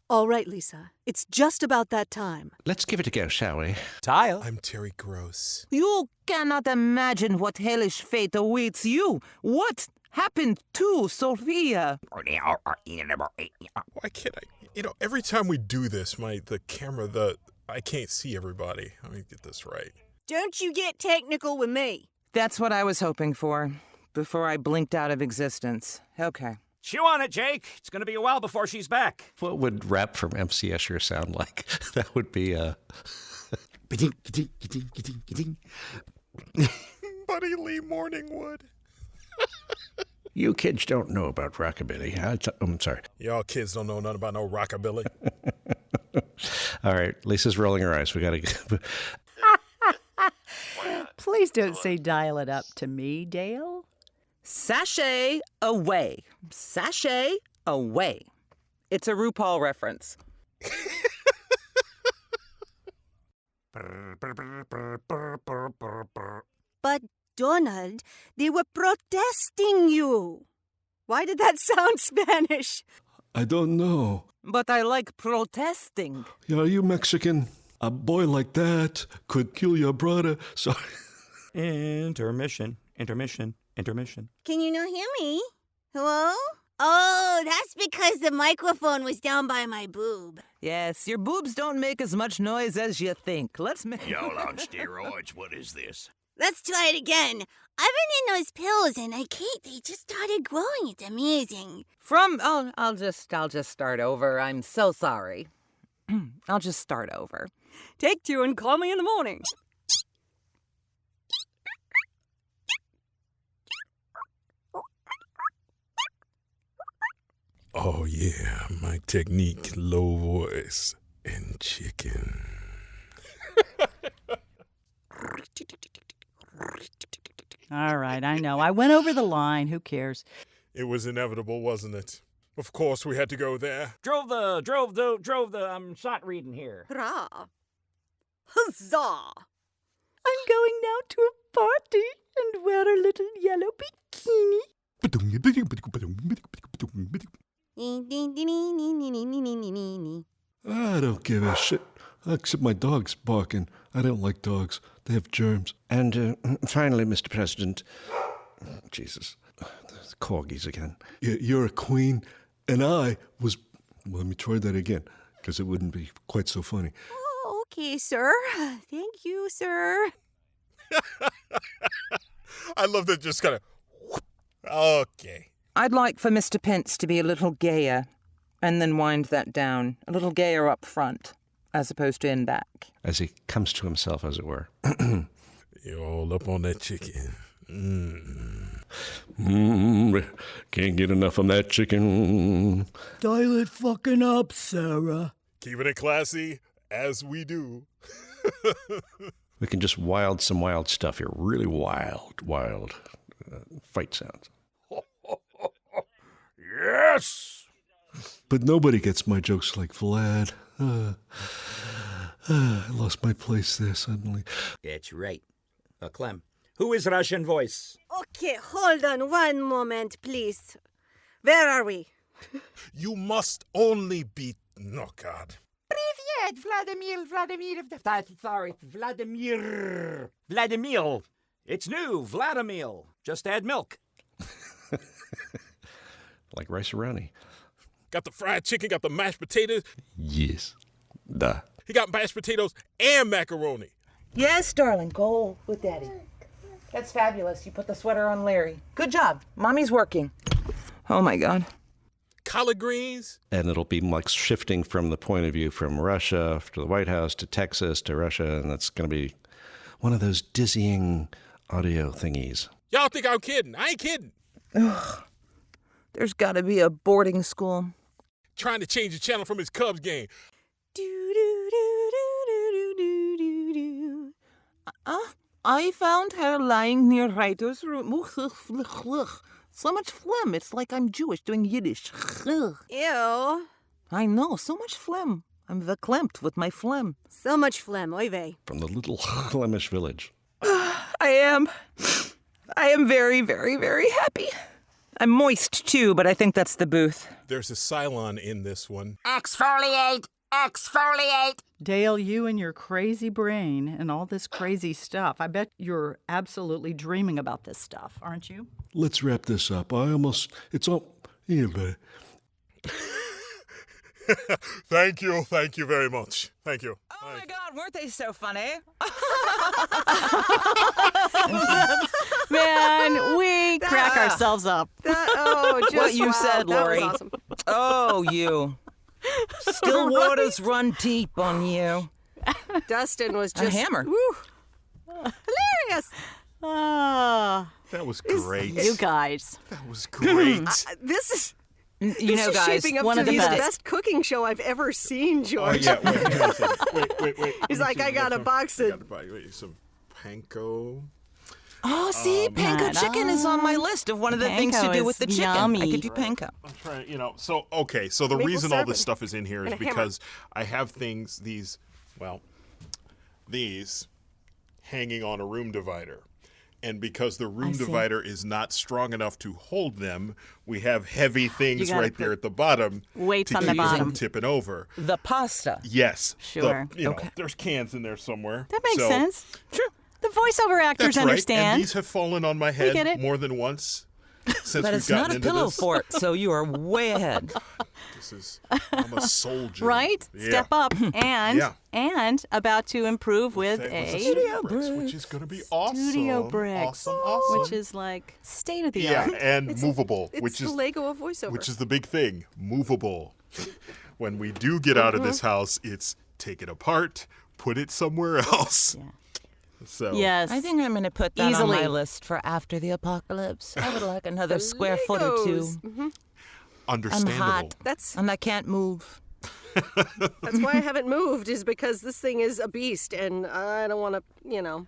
All right, Lyssa. It's just about that time. Let's give it a go, shall we? Tile. I'm Terry Gross. You cannot imagine what hellish fate awaits you. What happened to Sophia? Why can't I? Every time we do this, the camera, I can't see everybody. Let me get this right. Don't you get technical with me. That's what I was hoping for before I blinked out of existence. Okay. Chew on it, Jake. It's going to be a while before she's back. What would rap from MC Escher sound like? That would be Buddy Lee Morningwood. You kids don't know about rockabilly. I'm sorry. Y'all kids don't know nothing about no rockabilly. All right, Lisa's rolling her eyes. We got to. Please don't say dial it up to me, Dale. Sashay away. Sashay away. It's a RuPaul reference. But, Donald, they were protesting you. Why did that sound Spanish? I don't know. But I like protesting. Are you Mexican? A boy like that could kill your brother. Sorry. Intermission. Can you not hear me? Hello? Oh, that's because the microphone was down by my boob. Yes, your boobs don't make as much noise as you think. Let's make... Y'all on steroids? What is this? Let's try it again. I've been in those pills and I can't. They just started growing. It's amazing. I'll just start over. I'm so sorry. I'll just start over. Take 2 and call me in the morning. Oh, yeah, my technique, low voice, and chicken. All right, I know. I went over the line. Who cares? It was inevitable, wasn't it? Of course we had to go there. Drove the sight reading here. Hurrah! Huzzah! I'm going now to a party and wear a little yellow bikini. I don't give a shit. Except my dog's barking. I don't like dogs. They have germs. And finally, Mr. President, Jesus, the corgis again. You're a queen, and I was... Well, let me try that again, because it wouldn't be quite so funny. Oh, okay, sir. Thank you, sir. I love that just kind of... Okay. I'd like for Mr. Pence to be a little gayer, and then wind that down. A little gayer up front, as opposed to in back. As he comes to himself, as it were. You're all up on that chicken. Can't get enough of that chicken. Dial it fucking up, Sarah. Keeping it classy, as we do. We can just some wild stuff here. Really wild fight sounds. Yes! But nobody gets my jokes like Vlad. I lost my place there suddenly. That's right. Clem, who is Russian voice? Okay, hold on one moment, please. Where are we? You must only be... Oh, God. Привет, Vladimir. It's new, Vladimir. Just add milk. Like rice-a-roni. Got the fried chicken, got the mashed potatoes. Yes. Duh. He got mashed potatoes and macaroni. Yes, darling, go with Daddy. That's fabulous. You put the sweater on Larry. Good job. Mommy's working. Oh, my God. Collard greens. And it'll be like shifting from the point of view from Russia to the White House to Texas to Russia, and that's going to be one of those dizzying audio thingies. Y'all think I'm kidding. I ain't kidding. Ugh. There's got to be a boarding school. Trying to change the channel from his Cubs game. I found her lying near writer's room. So much phlegm. It's like I'm Jewish doing Yiddish. Ew. I know, so much phlegm. I'm verklempt with my phlegm. So much phlegm, oy vey. From the little Flemish village. I am very, very, very happy. I'm moist, too, but I think that's the booth. There's a Cylon in this one. Exfoliate! Dale, you and your crazy brain and all this crazy stuff. I bet you're absolutely dreaming about this stuff, aren't you? Let's wrap this up. It's all... Yeah, but... Thank you very much. Thank you. Oh, my God, weren't they so funny? Man, we crack ourselves up. What you said, Lori. That was awesome. Oh, you. Still waters run deep on you. Dustin was just... A hammer. Woo, hilarious. That was great. You guys. That was great. This is... You know, is guys, shaping up one to of the be best. the best cooking show I've ever seen, George. Oh, yeah. Wait. He's like, I got a box of... Some panko. Oh, see, panko chicken is on my list of one of the things to Panko do with the is chicken. yummy. I could do panko. I'm trying, so the Maple reason all syrup this stuff is in here is and a hammer. because I have these hanging on a room divider. And because the room divider is not strong enough to hold them, we have heavy things gotta right there at the bottom weights to on the keep them bottom. from tipping over. The pasta. Yes. Sure. There's cans in there somewhere. That makes So- sense. Sure. The voiceover actors That's right. understand. And these have fallen on my head get it. more than once. since But we've it's gotten not a into pillow this. fort, so you are way ahead. I'm a soldier. Right? Yeah. Step up. Yeah. And about to improve with a Studio bricks, which is going to be awesome. Studio bricks. Awesome. Which is like state of the Yeah, art. and movable, It's which the is Lego of voiceover. which is the big thing. Movable. When we do get out of this house, it's take it apart, put it somewhere else. Yeah. So Yes. I think I'm going to put that Easily. on my list for after the apocalypse. I would like another square foot or two. Legos. understandable. I'm hot. That's And I can't move. that's why I haven't moved, is because this thing is a beast, and I don't want to,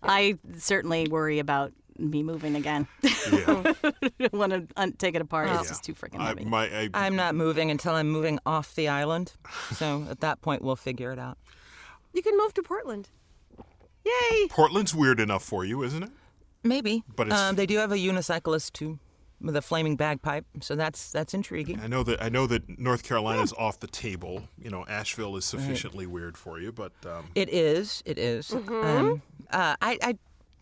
I certainly worry about me moving again. Yeah. I want to take it apart. It's just too freaking heavy. I'm not moving until I'm moving off the island. So at that point, we'll figure it out. You can move to Portland. Yay! Portland's weird enough for you, isn't it? Maybe. But it's- they do have a unicyclist too, with a flaming bagpipe. So that's intriguing. I know that North Carolina's off the table. Asheville is sufficiently weird for you, but It is. It is.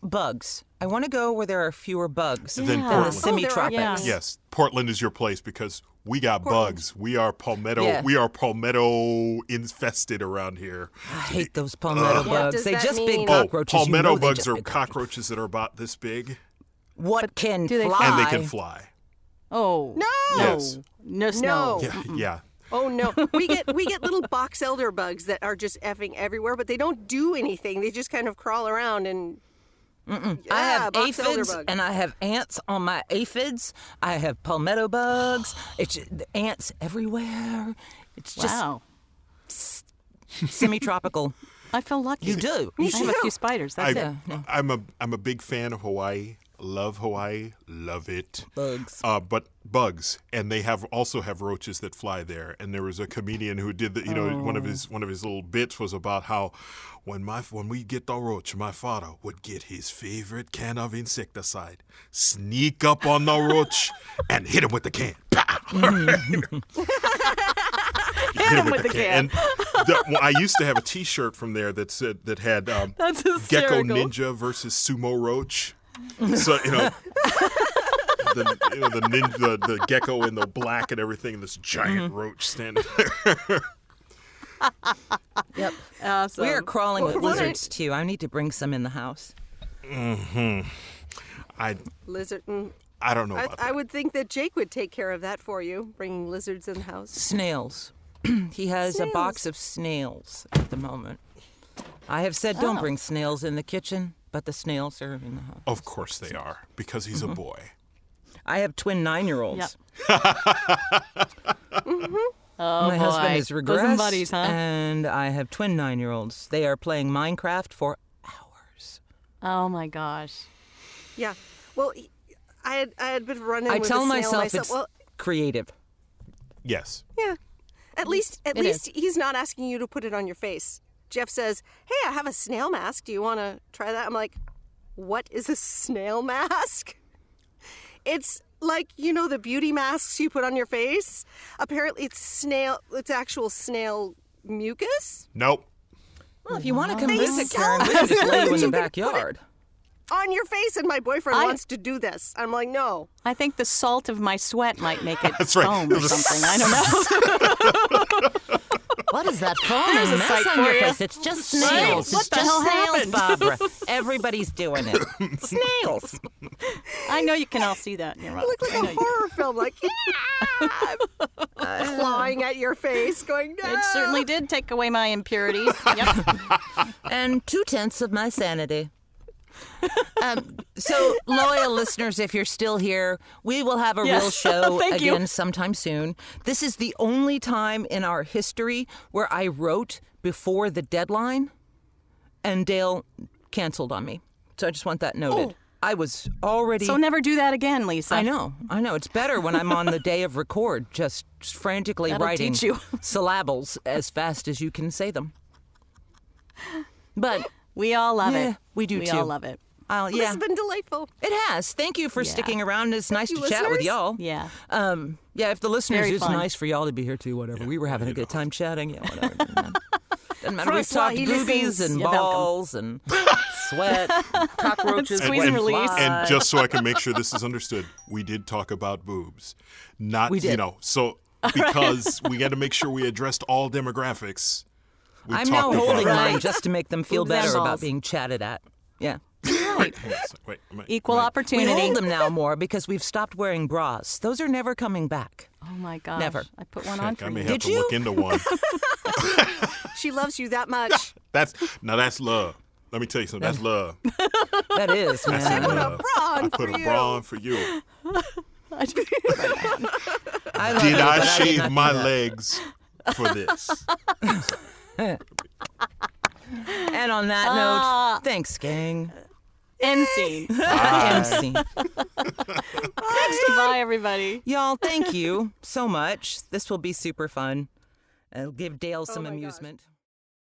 Bugs. I want to go where there are fewer bugs Than than the Portland. semi-tropics. yes, Portland is your place because we got bugs. We are palmetto. Yeah. We are palmetto infested around here. I hate those palmetto What bugs. does They that just mean? big Oh, cockroaches. palmetto You know they bugs just are big cockroaches that are about this big, What can do they fly? and they can fly. Oh. No! Yes. No. No. Yeah. Oh no, we get little box elder bugs that are just effing everywhere, but they don't do anything. They just kind of crawl around and. I have box elder aphids bug. and I have ants on my aphids. I have palmetto bugs. It's the ants everywhere. It's just Wow. semi-tropical. I feel lucky. You do. I have a few spiders. That's it. I'm a big fan of Hawaii. Love Hawaii. Love it. Bugs. But bugs, and they also have roaches that fly there. And there was a comedian who did one of his little bits was about how when we get the roach, my father would get his favorite can of insecticide, sneak up on the roach, and hit him with the can. Pow! Hit him with the can. And I used to have a T-shirt from there that said had That's Gecko hysterical. Ninja versus Sumo Roach. So the gecko in the black and everything, and this giant roach standing there. Yep. Awesome. We are crawling with Well, lizards too. I need to bring some in the house. Lizard. I don't know about I that. would think that Jake would take care of that for you, bringing lizards in the house. Snails. He has a box of snails at the moment. I have said don't bring snails in the kitchen, but the snails are in the house. Of course they are, because he's a boy. I have twin 9-year-olds. Yep. My boy. husband is regressed, Bosom buddies, huh? and I have twin 9-year-olds. They are playing Minecraft for hours. Oh my gosh. Yeah. Well, I had been running. I with tell a snail myself myself. it's Well, creative. Yes. yeah. At least is. he's not asking you to put it on your face. Jeff says, "Hey, I have a snail mask. Do you want to try that?" I'm like, "What is a snail mask?" It's like, the beauty masks you put on your face. Apparently it's actual snail mucus Nope. Well, if you want to come They visit, sell Karyn, we can just lay you in the You can put it- backyard. on your face, and my boyfriend wants to do this. I'm like, "No." I think the salt of my sweat might make it That's right. foam or something. I don't know. What is that foaming There's a mess sight on for your you. face? It's just snails. What It's the just hell snails, happened? Barbara. Everybody's doing it. Snails. I know you can all see that. You're right. You look like I know a you- horror film, like clawing at your face, going, "No." It certainly did take away my impurities. Yep. And 2/10 of my sanity. So, loyal listeners, if you're still here, we will have a Yes. real show Thank you. again sometime soon. This is the only time in our history where I wrote before the deadline, and Dale canceled on me. So I just want that noted. I was already... So never do that again, Lyssa. I know. It's better when I'm on the day of record, just frantically That'll writing teach you. syllables as fast as you can say them. But We all love yeah, it. we do we too. all love it. This yeah, has been delightful. it has. Thank you for Yeah. sticking around. It's nice to you, chat with listeners. y'all. Yeah. Yeah, if the listeners, Very it's fun. nice for y'all to be here too. Whatever. We were having a good time chatting. Yeah, whatever. Doesn't matter. We've talked boobies and balls and sweat, cockroaches, Squeeze and release. And just so I can make sure this is understood, we did talk about boobs. Not, we did. you know, so because we got to make sure we addressed all demographics. I'm now holding mine just to make them feel better about being chatted at. Yeah. Right. Equal opportunity. We hold them now more because we've stopped wearing bras. Those are never coming back. Oh my gosh. Never. I put one on for I may you. have to look into one. She loves you that much. That's love. Let me tell you something. That's love. That is, man. I put a bra on I put a bra on for you. Did Did I shave my legs for this? And on that note, thanks, gang. End scene. End scene. Bye, everybody. Y'all, thank you so much. This will be super fun. It'll give Dale some amusement. Gosh.